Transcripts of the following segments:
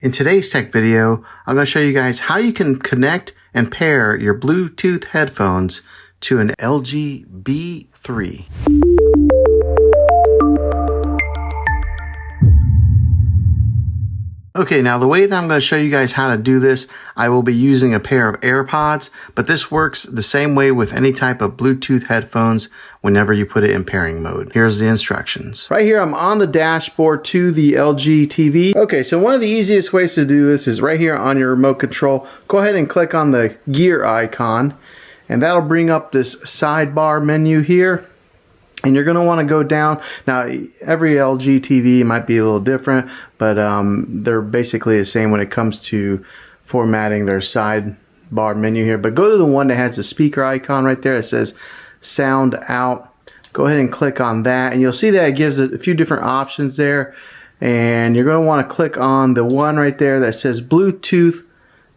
In today's tech video, I'm going to show you guys how you can connect and pair your Bluetooth headphones to an LG B3. Okay, now the way that I'm going to show you guys how to do this, I will be using a pair of Airpods, but this works the same way with any type of Bluetooth headphones whenever you put it in pairing mode. Here's the instructions. Right here, I'm on the dashboard to the LG TV. Okay, so one of the easiest ways to do this is right here on your remote control. Go ahead and click on the gear icon, and that'll bring up this sidebar menu here. And you're going to want to go down. Now, every LG TV might be a little different, but they're basically the same when it comes to formatting their sidebar menu here. But go to the one that has the speaker icon right there. It says sound out. Go ahead and click on that, and you'll see that it gives it a few different options there. And you're going to want to click on the one right there that says Bluetooth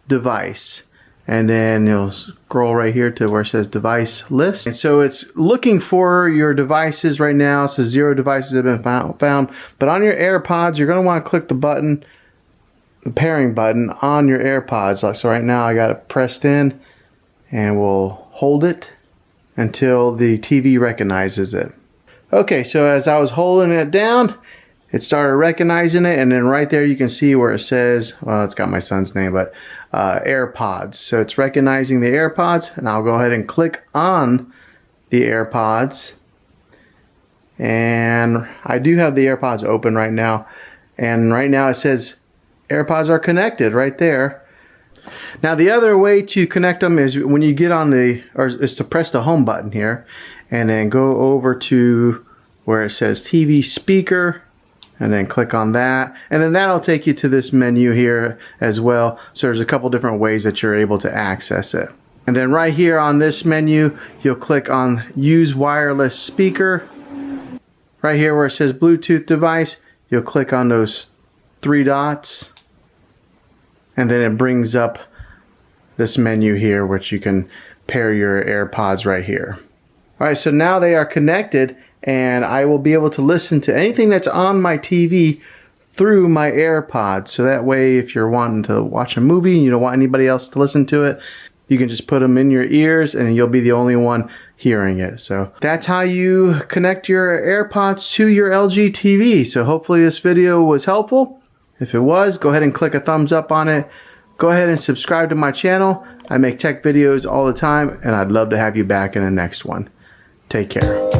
device. And then you'll scroll right here to where it says device list. And so it's looking for your devices right now. It says 0 devices have been found. But on your AirPods, you're going to want to click the button, the pairing button on your AirPods. So right now I got it pressed in, and we'll hold it until the TV recognizes it. Okay, so as I was holding it down, it started recognizing it, and then right there you can see where it says, well, it's got my son's name, but AirPods. So it's recognizing the AirPods, and I'll go ahead and click on the AirPods. And I do have the AirPods open right now, and right now it says AirPods are connected right there. Now the other way to connect them is when you get on is to press the home button here, and then go over to where it says TV speaker, and then click on that, and then that'll take you to this menu here as well. So there's a couple different ways that you're able to access it. And then right here on this menu, you'll click on use wireless speaker. Right here where it says Bluetooth device, you'll click on those 3 dots, and then it brings up this menu here which you can pair your AirPods right here. Alright, so now they are connected, and I will be able to listen to anything that's on my TV through my AirPods. So that way, if you're wanting to watch a movie and you don't want anybody else to listen to it, you can just put them in your ears and you'll be the only one hearing it. So that's how you connect your AirPods to your LG TV. So hopefully this video was helpful. If it was, go ahead and click a thumbs up on it. Go ahead and subscribe to my channel. I make tech videos all the time, and I'd love to have you back in the next one. Take care.